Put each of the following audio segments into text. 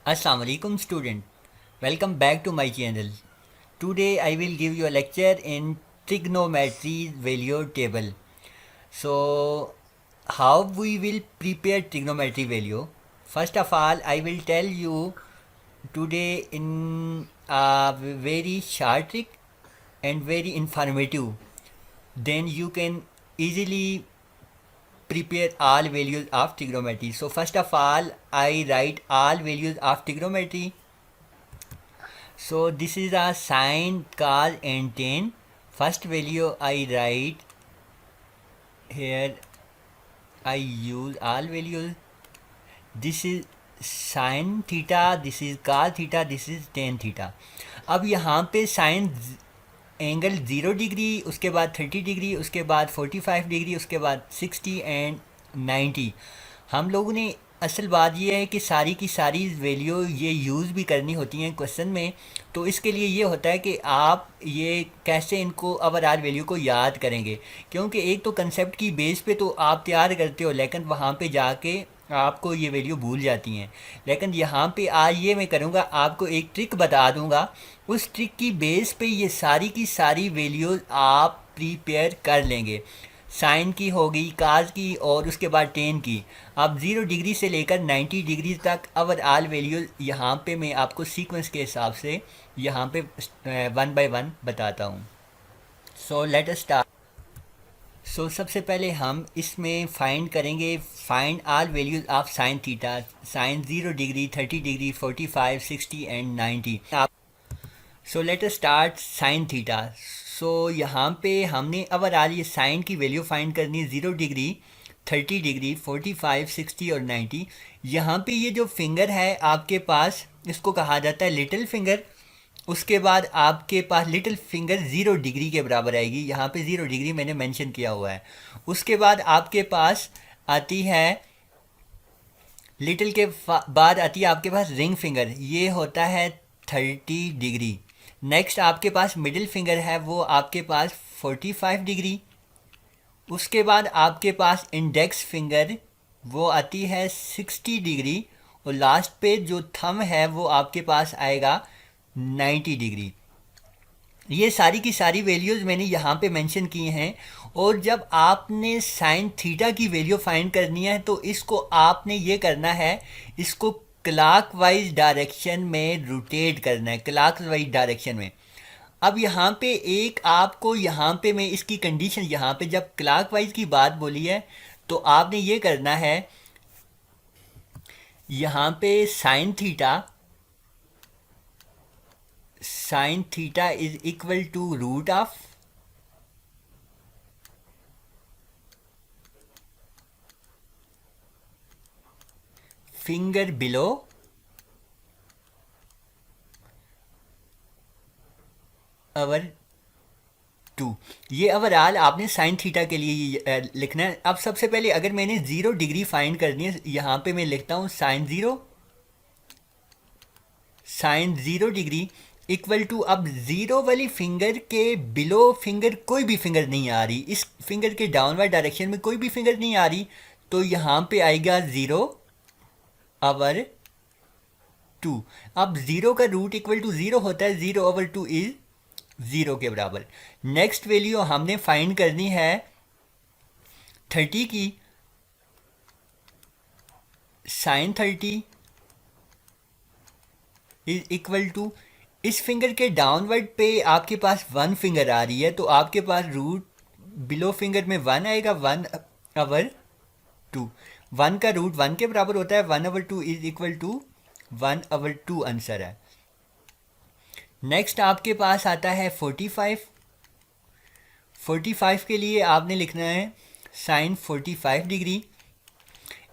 Assalamu alaikum student. Welcome back to my channel. Today I will give you a lecture in trigonometry value table. So how we will prepare trigonometry value? First of all, I will tell you today in a very short trick and very informative. Then you can easily prepare all values of trigonometry. So first of all, I write all values of trigonometry. So this is a sine, cos and tan. First value I write here. I use all values. This is sin theta, this is cos theta, this is tan theta. अब यहाँ पे sign angle 0 degree, उसके बाद 30 degree, उसके बाद 45 degree, उसके बाद 60 and 90. हम लोगों ने असल बात यह है कि सारी की सारी वैल्यू ये यूज़ भी करनी होती हैं क्वेश्चन में. तो इसके लिए ये होता है कि आप ये कैसे इनको ओवरऑल वैल्यू को याद करेंगे, क्योंकि एक तो कंसेप्ट की बेस पे तो आप तैयार करते हो, लेकिन वहाँ पे जाके आपको ये वैल्यू भूल जाती हैं. लेकिन यहाँ पे आज ये मैं करूँगा, आपको एक ट्रिक बता दूँगा. उस ट्रिक की बेस पे ये सारी की सारी वैल्यूज़ आप प्रिपेयर कर लेंगे. साइन की होगी, काज की और उसके बाद टेन की. अब 0 डिग्री से लेकर 90 डिग्री तक ओवरऑल वैल्यूज़ यहाँ पे मैं आपको सीक्वेंस के हिसाब से यहाँ पे वन बाय वन बताता हूँ. सो लेट अस स्टार्ट. सो सबसे पहले हम इसमें फाइंड करेंगे, find all values of sine theta. Sine 0 degree, 30 degree, 45, 60 and 90. So let us start sine theta. So यहाँ पे हमने ओवरऑल ये साइन की वैल्यू फाइंड करनी है. 0 डिग्री, 30 डिग्री, 45, 60 और 90. यहाँ पे ये जो फिंगर है आपके पास, इसको कहा जाता है लिटिल फिंगर. उसके बाद आपके पास लिटिल फिंगर 0 डिग्री के बराबर आएगी. यहाँ पे 0 डिग्री मैंने मेंशन किया हुआ है. उसके बाद आपके पास आती है लिटिल के बाद आती है आपके पास रिंग फिंगर, ये होता है 30 डिग्री. नेक्स्ट आपके पास मिडिल फिंगर है, वो आपके पास 45 डिग्री. उसके बाद आपके पास इंडेक्स फिंगर, वो आती है 60 डिग्री. और लास्ट पे जो थंब है वो आपके पास आएगा 90 डिग्री. ये सारी की सारी वैल्यूज़ मैंने यहाँ पे मेंशन की हैं. और जब आपने साइन थीटा की वैल्यू फाइंड करनी है तो इसको आपने ये करना है, इसको क्लॉकवाइज डायरेक्शन में रोटेट करना है, क्लॉकवाइज डायरेक्शन में. अब यहाँ पे एक आपको, यहाँ पे मैं इसकी कंडीशन, यहाँ पे जब क्लॉकवाइज की बात बोली है तो आपने ये करना है, यहाँ पे sine theta is equal to root of finger below over 2. ये ओवरऑल आपने साइन थीटा के लिए लिखना है. अब सबसे पहले अगर मैंने 0 डिग्री फाइंड करनी है, यहाँ पे मैं लिखता हूँ साइन 0 डिग्री इक्वल टू, अब 0 वाली फिंगर के बिलो फिंगर कोई भी फिंगर नहीं आ रही, इस फिंगर के डाउनवर्ड डायरेक्शन में कोई भी फिंगर नहीं आ रही, तो यहाँ पे आएगा 0/2. अब 0 का रूट इक्वल टू 0 होता है, 0/2 इज 0 के बराबर. नेक्स्ट वैल्यू हमने फाइंड करनी है 30 की. साइन 30 इज इक्वल टू, इस फिंगर के डाउनवर्ड पे आपके पास 1 फिंगर आ रही है, तो आपके पास रूट बिलो फिंगर में 1 आएगा, 1/2. 1 का रूट 1 के बराबर होता है, 1/2 इज इक्वल टू 1/2 आंसर है. नेक्स्ट आपके पास आता है 45. 45 के लिए आपने लिखना है साइन 45 डिग्री.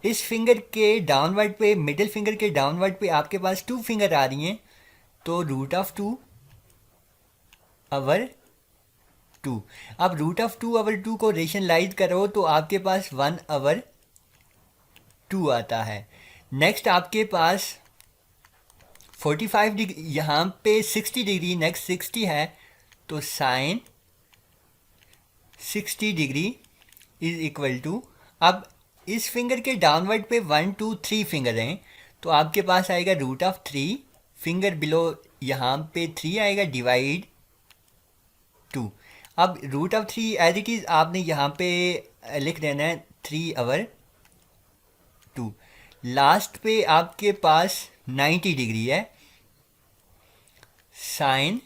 इस फिंगर के डाउनवर्ड पे, मिडिल फिंगर के डाउनवर्ड पे आपके पास 2 फिंगर आ रही हैं, तो रूट ऑफ 2/2. अब रूट ऑफ 2/2 को रेशनलाइज करो तो आपके पास 1/2 आता है. नेक्स्ट आपके पास 45 डिग्री, यहाँ पे 60 डिग्री, नेक्स्ट 60 है, तो sine 60 degree is equal to, अब इस फिंगर के डाउनवर्ड पे 1 2 3 फिंगर हैं, तो आपके पास आएगा रूट ऑफ 3, फिंगर बिलो यहाँ पे 3 आएगा, डिवाइड 2। अब root of 3 as it is आपने यहाँ पे लिख देना है 3/2। लास्ट पे आपके पास 90 डिग्री है, साइन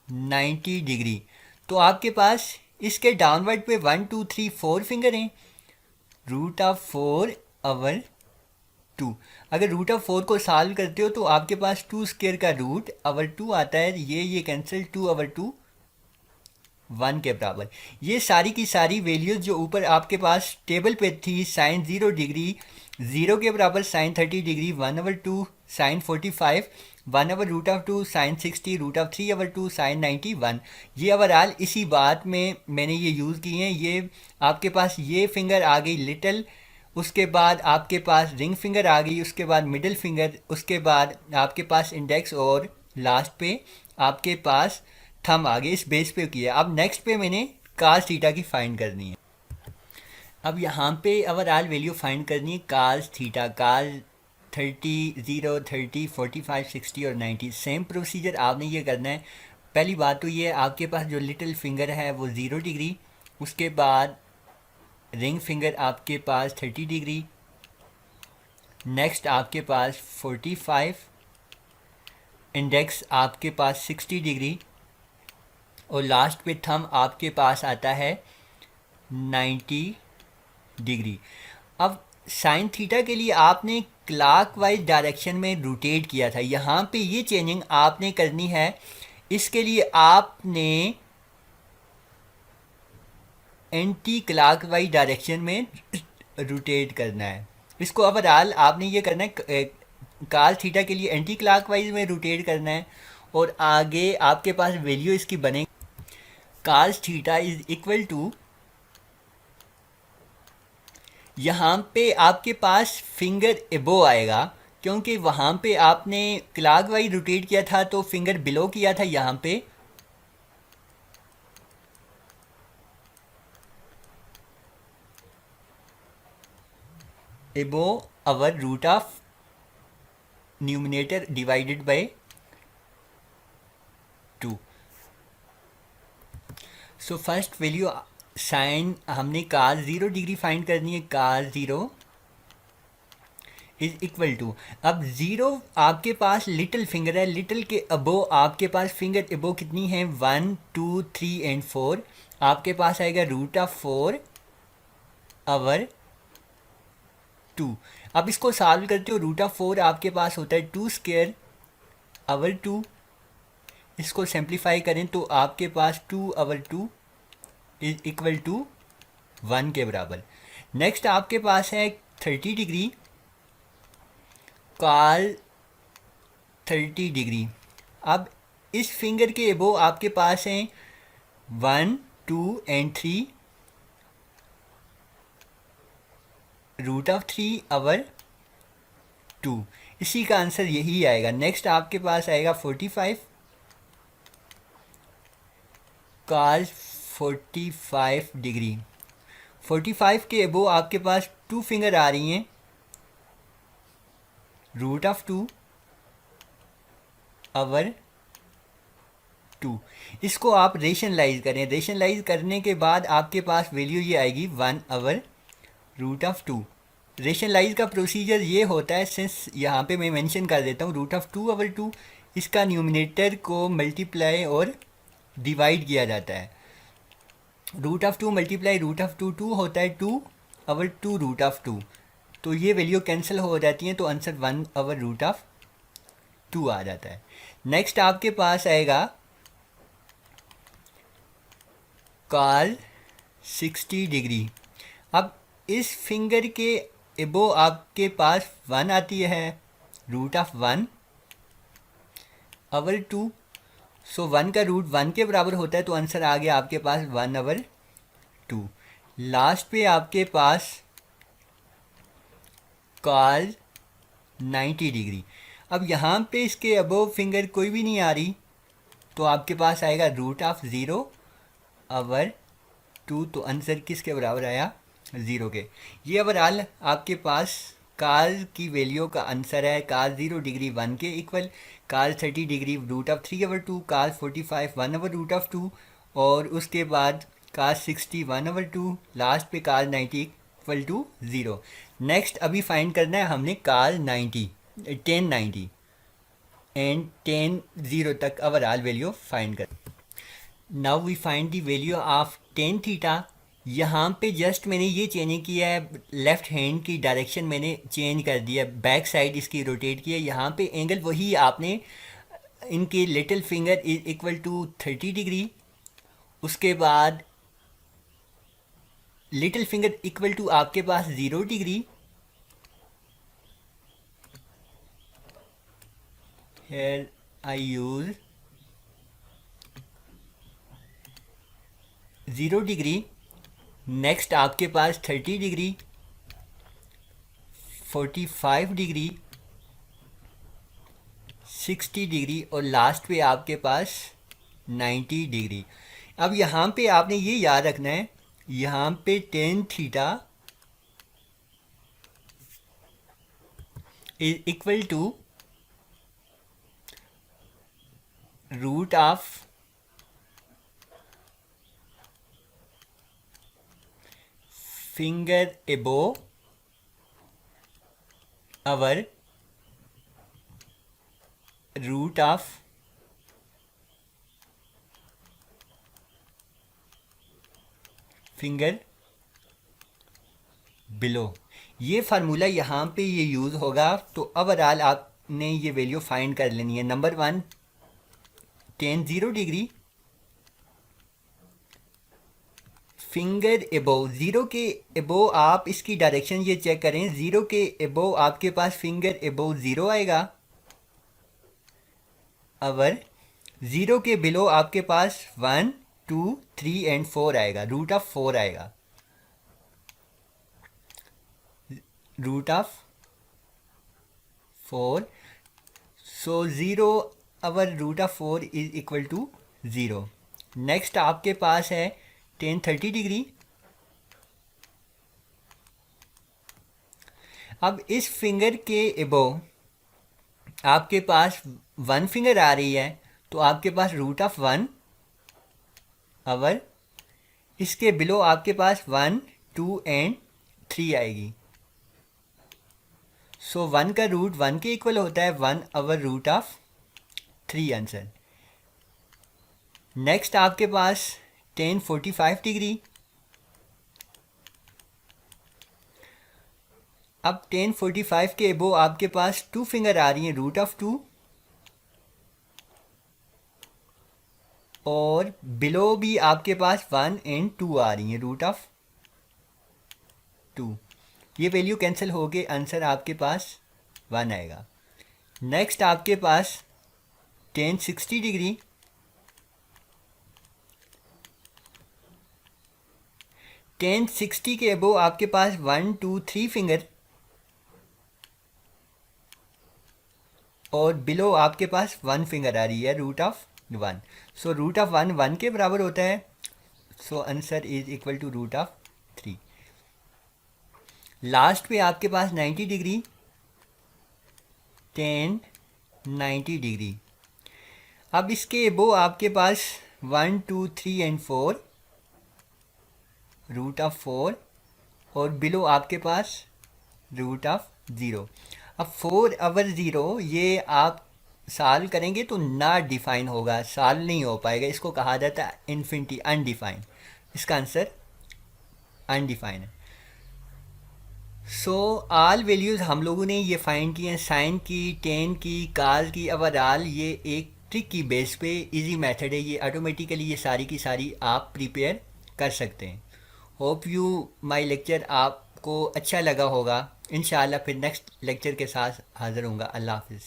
90 डिग्री। तो आपके पास इसके डाउनवर्ड पे 1 2 3 4 फिंगर हैं, रूट ऑफ 4/2। अगर रूट ऑफ 4 को सॉल्व करते हो तो आपके पास 2 स्क्वायर का रूट ओवर 2 आता है, ये कैंसिल, 2/2 1 के बराबर। ये सारी की सारी वैल्यूज जो ऊपर आपके पास टेबल पे थी, साइन 0 डिग्री 0 के बराबर, sine 30 degree 1/2, sine 45 1/√2, sine 60, √3/2, sine 91। ये ओवरऑल इसी बात में मैंने ये यूज़ किए हैं। ये आपके पास ये फिंगर आ गई लिटिल, उसके बाद आपके पास रिंग फिंगर आ गई, उसके बाद मिडिल फिंगर, उसके बाद आपके पास इंडेक्स और लास्ट पे आपके पास थंब आ गए। इस बेस पे किया। अब नेक्स्ट पे मैंने कास थीटा की फाइंड करनी है। अब यहाँ पे ओवरऑल वैल्यू फाइंड करनी है कास थीटा। कास 30, 0, 30, 45, 60 और 90। सेम प्रोसीजर आपने ये करना है। पहली बात तो ये है, आपके पास जो लिटिल फिंगर है वो 0 डिग्री, उसके बाद रिंग फिंगर आपके पास 30 डिग्री, नेक्स्ट आपके पास 45, इंडेक्स आपके पास 60 डिग्री और लास्ट पे थंब आपके पास आता है 90 डिग्री। अब साइन थीटा के लिए आपने क्लॉकवाइज डायरेक्शन में रोटेट किया था, यहाँ पे ये चेंजिंग आपने करनी है। इसके लिए आपने एंटी क्लॉकवाइज डायरेक्शन में रोटेट करना है। इसको ओवरऑल आपने ये करना है, कास थीटा के लिए एंटी क्लॉकवाइज में रोटेट करना है और आगे आपके पास वैल्यू इसकी बनेगी cos theta is equal to, यहाँ पे आपके पास फिंगर एबो आएगा क्योंकि वहाँ पे आपने क्लॉकवाइज रोटेट किया था तो फिंगर बिलो किया था, यहाँ पे above over root of numerator divided by 2। So first value sine हमने कास 0 डिग्री फाइंड करनी है। कास 0 इज इक्वल टू, अब 0 आपके पास लिटिल फिंगर है, लिटिल के अबो आपके पास फिंगर एबो कितनी है 1 2 3 एंड 4। आपके पास आएगा रूट ऑफ 4/2। अब इसको सॉल्व करते हो, रूट ऑफ 4 आपके पास होता है 2 स्क्वायर ओवर 2। इसको सिंप्लीफाई करें तो आपके पास 2/2 इज इक्वल टू 1 के बराबर। नेक्स्ट आपके पास है 30 डिग्री, कॉल 30 डिग्री। अब इस फिंगर के एबो आपके पास हैं 1 2 एंड 3, √3/2। इसी का आंसर यही आएगा। नेक्स्ट आपके पास आएगा 45, कॉस 45 डिग्री। 45 के एबो आपके पास 2 फिंगर आ रही हैं, √2/2। इसको आप रेशनलाइज करें, रेशनलाइज करने के बाद आपके पास वैल्यू ये आएगी 1/√2। रेशनलाइज का प्रोसीजर ये होता है, सिंस यहाँ पे मैं मेंशन कर देता हूँ √2/2, इसका न्यूमिनेटर को मल्टीप्लाई और डिवाइड किया जाता है। √2 मल्टीप्लाई √2 2 होता है 2/2√2। तो ये वैल्यू कैंसिल हो जाती हैं तो आंसर 1/√2 आ जाता है। नेक्स्ट आपके पास आएगा कॉल 60 डिग्री। अब इस फिंगर के एबो आपके पास 1 आती है, √1/2। सो 1 का रूट 1 के बराबर होता है तो आंसर आ गया आपके पास 1/2। लास्ट पे आपके पास कॉल 90 डिग्री। अब यहाँ पे इसके अबोव फिंगर कोई भी नहीं आ रही तो आपके पास आएगा √0/2। तो आंसर किसके बराबर आया 0 के। ये ओवरऑल आपके पास काज की वैल्यू का आंसर है काज 0 डिग्री 1 के इक्वल, काज 30 डिग्री √3/2, काज 45 1/√2, और उसके बाद काज 60 1/2, लास्ट पे काज 90 इक्वल टू 0। नेक्स्ट अभी फाइंड करना है हमने काज 90 1090 एंड 10 0 तक ओवरऑल वैल्यू फाइंड कर। Now we find the value of tan theta. यहाँ पे जस्ट मैंने ये चेंज किया है, लेफ्ट हैंड की डायरेक्शन मैंने चेंज कर दिया, बैक साइड इसकी रोटेट किया। यहाँ पे एंगल वही आपने, इनके little finger is equal to 30 degree, उसके बाद लिटिल फिंगर इक्वल टू आपके पास 0 degree, here I use 0 degree. Next आपके पास 30 डिग्री, 45 डिग्री, 60 डिग्री, और लास्ट पे आपके पास 90 डिग्री। अब यहाँ पे आपने ये याद रखना है, यहाँ पे tan theta is equal to root of finger above our root of finger below। ये फार्मूला यहाँ पे ये यूज़ होगा। तो ओवरऑल आपने ये वैल्यू फाइंड कर लेनी है। नंबर 1 10 0 डिग्री, फिंगर एबोव 0 के एबोव, आप इसकी डायरेक्शन ये चेक करें, 0 के एबोव आपके पास फिंगर एबोव 0 आएगा, और 0 के बिलो आपके पास 1 2 3 एंड 4 आएगा, रूट ऑफ 4 आएगा, root of 4। So 0 over root of 4 is equal to 0। Next आपके पास है 10 30 डिग्री। अब इस फिंगर के एबोव आपके पास 1 फिंगर आ रही है, तो आपके पास रूट ऑफ 1, और इसके बिलो आपके पास 1 2 एंड 3 आएगी। सो 1 का रूट 1 के इक्वल होता है 1 over root of 3 answer. Next आपके पास 10 45 डिग्री। अब 10 45 के एबो आपके पास 2 फिंगर आ रही हैं, रूट ऑफ 2, और बिलो भी आपके पास 1 एंड 2 आ रही हैं, रूट ऑफ 2। ये वैल्यू कैंसिल हो गए, आंसर आपके पास 1 आएगा। नेक्स्ट आपके पास 10 60 डिग्री। 10 60 के अबो आपके पास 1 2 3 फिंगर, और बिलो आपके पास 1 फिंगर आ रही है, root of 1। So root of 1 1 के बराबर होता है, so answer is equal to root of 3। Last पे आपके पास 90 डिग्री, 10 90 डिग्री। अब इसके अबो आपके पास 1 2 3 एंड 4, रूट ऑफ 4, और बिलो आपके पास रूट ऑफ 0। अब 4 ओवर 0 ये आप साल करेंगे तो ना डिफाइन होगा, साल नहीं हो पाएगा, इसको कहा जाता है इन्फिनिटी, अनडिफाइन। इसका आंसर अनडिफाइन है। सो ऑल वैल्यूज़ हम लोगों ने ये फाइंड किए हैं, साइन की, टेन की, काज की। ओवरऑल ये एक ट्रिक की बेस पे इजी मेथड है, ये ऑटोमेटिकली ये सारी की सारी आप प्रिपेयर कर सकते हैं। होप यू माय लेक्चर आपको अच्छा लगा होगा। इंशाल्लाह फिर नेक्स्ट लेक्चर के साथ हाज़िर होऊंगा। अल्लाह हाफिज़।